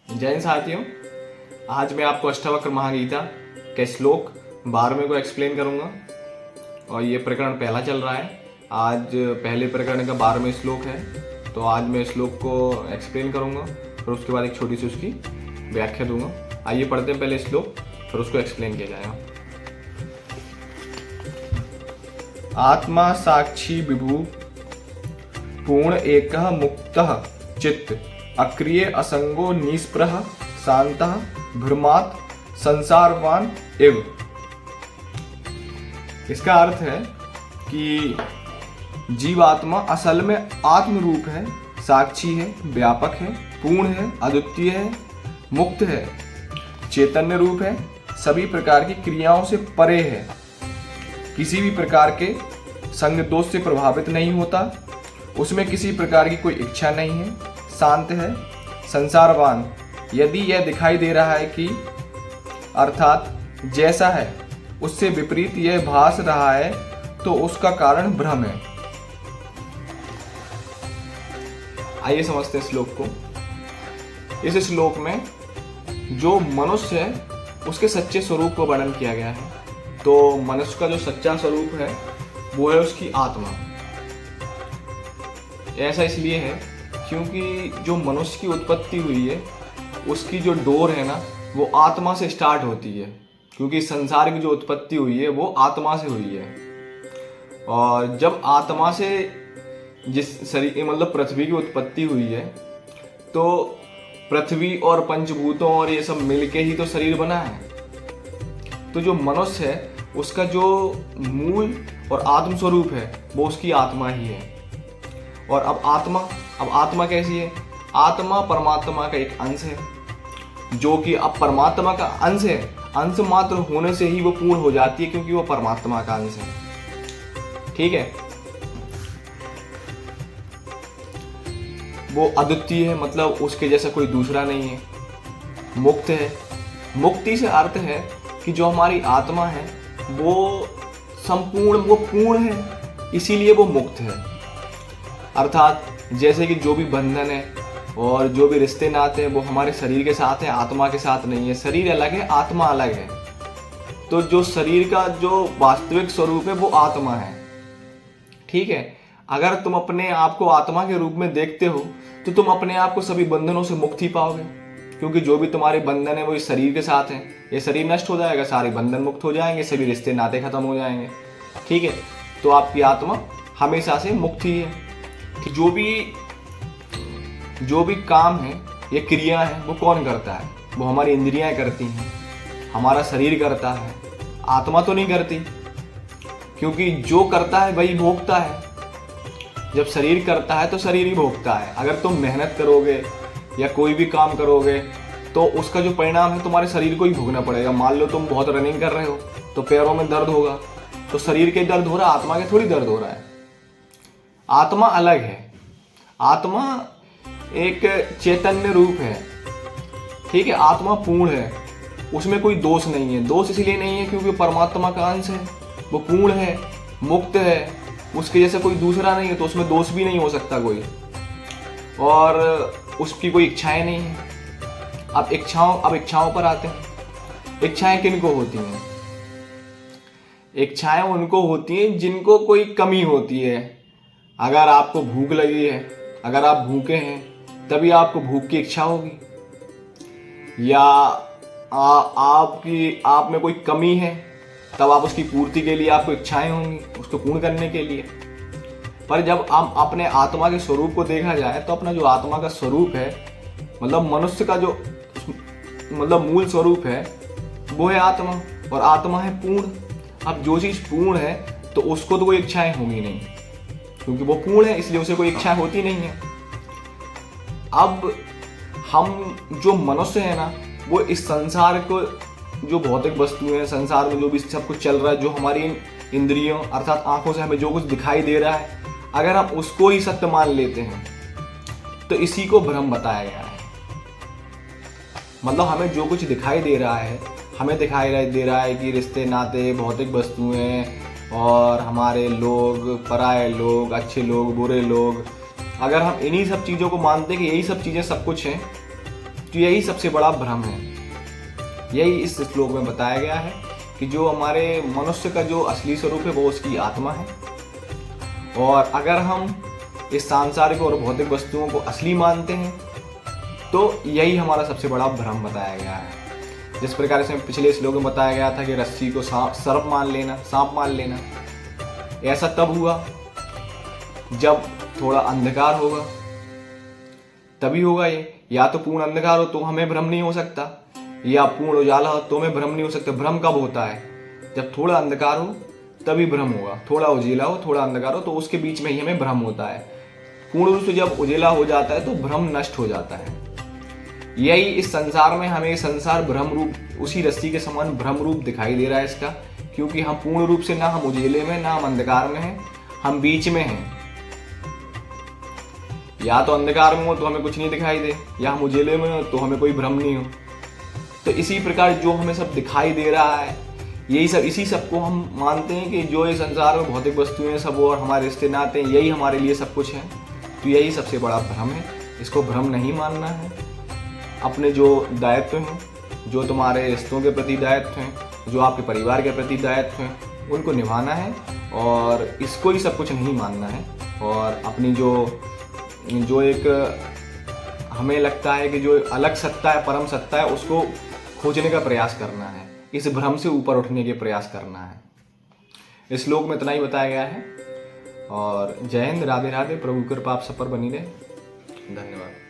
जय हिंद साथियों। आज मैं आपको अष्टावक्र महागीता के श्लोक 12वें को एक्सप्लेन करूंगा और ये प्रकरण पहला चल रहा है। आज पहले प्रकरण का 12वां श्लोक है, तो आज मैं श्लोक को एक्सप्लेन करूंगा और उसके बाद एक छोटी सी उसकी व्याख्या दूंगा। आइए पढ़ते हैं पहले श्लोक, फिर उसको एक्सप्लेन किया जाएगा। आत्मा साक्षी विभु पूर्ण एकः मुक्तः चित्त अक्रिय असंगो निष्प्रह शांतः भ्रमात् संसारवान एव। इसका अर्थ है कि जीवात्मा असल में आत्म रूप है, साक्षी है, व्यापक है, पूर्ण है, अद्वितीय है, मुक्त है, चैतन्य रूप है, सभी प्रकार की क्रियाओं से परे है, किसी भी प्रकार के संग दोष से प्रभावित नहीं होता, उसमें किसी प्रकार की कोई इच्छा नहीं है, शांत है, संसारवान। यदि यह दिखाई दे रहा है कि अर्थात जैसा है उससे विपरीत यह भास रहा है तो उसका कारण भ्रम है। आइए समझते हैं श्लोक को। इस श्लोक में जो मनुष्य है उसके सच्चे स्वरूप को वर्णन किया गया है। तो मनुष्य का जो सच्चा स्वरूप है वो है उसकी आत्मा। ऐसा इसलिए है क्योंकि जो मनुष्य की उत्पत्ति हुई है उसकी जो डोर है ना वो आत्मा से स्टार्ट होती है, क्योंकि संसार की जो उत्पत्ति हुई है वो आत्मा से हुई है। और जब आत्मा से जिस शरीर मतलब पृथ्वी की उत्पत्ति हुई है तो पृथ्वी और पंचभूतों और ये सब मिलके ही तो शरीर बना है। तो जो मनुष्य है उसका जो मूल और आत्म स्वरूप है वो उसकी आत्मा ही है। और अब आत्मा कैसी है? आत्मा परमात्मा का एक अंश है, जो कि अब परमात्मा का अंश है। अंश मात्र होने से ही वो पूर्ण हो जाती है, क्योंकि वो परमात्मा का अंश है। ठीक है, वो अद्वितीय है, मतलब उसके जैसा कोई दूसरा नहीं है। मुक्त है। मुक्ति से अर्थ है कि जो हमारी आत्मा है वो संपूर्ण, वो पूर्ण है, इसीलिए वो मुक्त है। अर्थात जैसे कि जो भी बंधन है और जो भी रिश्ते नाते हैं वो हमारे शरीर के साथ है, आत्मा के साथ नहीं है। शरीर अलग है, आत्मा अलग है। तो जो शरीर का जो वास्तविक स्वरूप है वो आत्मा है। ठीक है, अगर तुम अपने आप को आत्मा के रूप में देखते हो तो तुम अपने आप को सभी बंधनों से मुक्त ही पाओगे, क्योंकि जो भी तुम्हारे बंधन है वो इस शरीर के साथ है। ये शरीर नष्ट हो जाएगा, सारे बंधन मुक्त हो जाएंगे, सभी रिश्ते नाते खत्म हो जाएंगे। ठीक है, तो आपकी आत्मा हमेशा से मुक्त ही है। जो भी काम है, ये क्रिया है, वो कौन करता है? वो हमारी इंद्रियां करती हैं, हमारा शरीर करता है, आत्मा तो नहीं करती, क्योंकि जो करता है वही भोगता है। जब शरीर करता है तो शरीर ही भोगता है। अगर तुम मेहनत करोगे या कोई भी काम करोगे तो उसका जो परिणाम है तुम्हारे शरीर को ही भोगना पड़ेगा। मान लो तुम बहुत रनिंग कर रहे हो तो पैरों में दर्द होगा, तो शरीर के दर्द हो रहा है, आत्मा के थोड़ी दर्द हो रहा है। आत्मा अलग है। आत्मा एक चैतन्य रूप है। ठीक है, आत्मा पूर्ण है, उसमें कोई दोष नहीं है। दोष इसलिए नहीं है क्योंकि परमात्मा का अंश है, वो पूर्ण है, मुक्त है, उसके जैसे कोई दूसरा नहीं है, तो उसमें दोष भी नहीं हो सकता कोई, और उसकी कोई इच्छाएं नहीं है। अब इच्छाओं पर आते हैं। इच्छाएं किनको होती हैं? इच्छाएं उनको होती हैं जिनको कोई कमी होती है। अगर आपको भूख लगी है, अगर आप भूखे हैं तभी आपको भूख की इच्छा होगी, या आप में कोई कमी है तब आप उसकी पूर्ति के लिए आपको इच्छाएं होंगी, उसको पूर्ण करने के लिए। पर जब हम अपने आत्मा के स्वरूप को देखा जाए तो अपना जो आत्मा का स्वरूप है, मतलब मनुष्य का जो मतलब मूल स्वरूप है वो है आत्मा, और आत्मा है पूर्ण। अब जो चीज़ पूर्ण है तो उसको तो कोई इच्छाएं होंगी नहीं, क्योंकि वो पूर्ण है, इसलिए उसे कोई इच्छा होती नहीं है। अब हम जो मनुष्य है ना, वो इस संसार को, जो भौतिक वस्तुएं हैं, संसार में जो भी सब कुछ चल रहा है, जो हमारी इंद्रियों अर्थात आंखों से हमें जो कुछ दिखाई दे रहा है, अगर हम उसको ही सत्य मान लेते हैं तो इसी को भ्रम बताया गया है। मतलब हमें जो कुछ दिखाई दे रहा है, हमें दिखाई दे रहा है कि रिश्ते नाते, भौतिक वस्तुएं और हमारे लोग, पराये लोग, अच्छे लोग, बुरे लोग, अगर हम इन्हीं सब चीज़ों को मानते हैं कि यही सब चीज़ें सब कुछ हैं, तो यही सबसे बड़ा भ्रम है। यही इस श्लोक में बताया गया है कि जो हमारे मनुष्य का जो असली स्वरूप है वो उसकी आत्मा है, और अगर हम इस सांसारिक और भौतिक वस्तुओं को असली मानते हैं तो यही हमारा सबसे बड़ा भ्रम बताया गया है। जिस प्रकार से पिछले श्लोक में बताया गया था कि रस्सी को सर्प मान लेना, सांप मान लेना, ऐसा तब हुआ जब थोड़ा अंधकार होगा, तभी होगा ये। या तो पूर्ण अंधकार हो तो हमें भ्रम नहीं हो सकता, या पूर्ण उजाला हो तो हमें भ्रम नहीं हो सकता। भ्रम कब होता है? जब थोड़ा अंधकार हो तभी भ्रम होगा, थोड़ा उजेला हो, थोड़ा अंधकार हो, तो उसके बीच में ही हमें भ्रम होता है। पूर्ण रूप से जब उजेला हो जाता है तो भ्रम नष्ट हो जाता है। यही इस संसार में हमें संसार भ्रम रूप, उसी रस्सी के समान भ्रम रूप दिखाई दे रहा है इसका, क्योंकि हम पूर्ण रूप से ना हम उजेले में ना हम अंधकार में हैं, हम बीच में हैं। या तो अंधकार में हो तो हमें कुछ नहीं दिखाई दे, या हम उजेले में हो तो हमें कोई भ्रम नहीं हो। तो इसी प्रकार जो हमें सब दिखाई दे रहा है, यही सब, इसी सब को हम मानते हैं कि जो ये संसार में भौतिक वस्तुएं सब और हमारे रिश्ते नाते हैं, यही हमारे लिए सब कुछ है। तो यही सबसे बड़ा भ्रम है, इसको भ्रम नहीं मानना है। अपने जो दायित्व हैं, जो तुम्हारे रिश्तों के प्रति दायित्व हैं, जो आपके परिवार के प्रति दायित्व हैं, उनको निभाना है, और इसको ही सब कुछ नहीं मानना है। और अपनी जो एक हमें लगता है कि जो अलग सत्ता है, परम सत्ता है, उसको खोजने का प्रयास करना है, इस भ्रम से ऊपर उठने के प्रयास करना है। इस श्लोक में इतना ही बताया गया है। और जय हिंद, राधे राधे, प्रभु कृपा आप सब पर बनी रहे। धन्यवाद।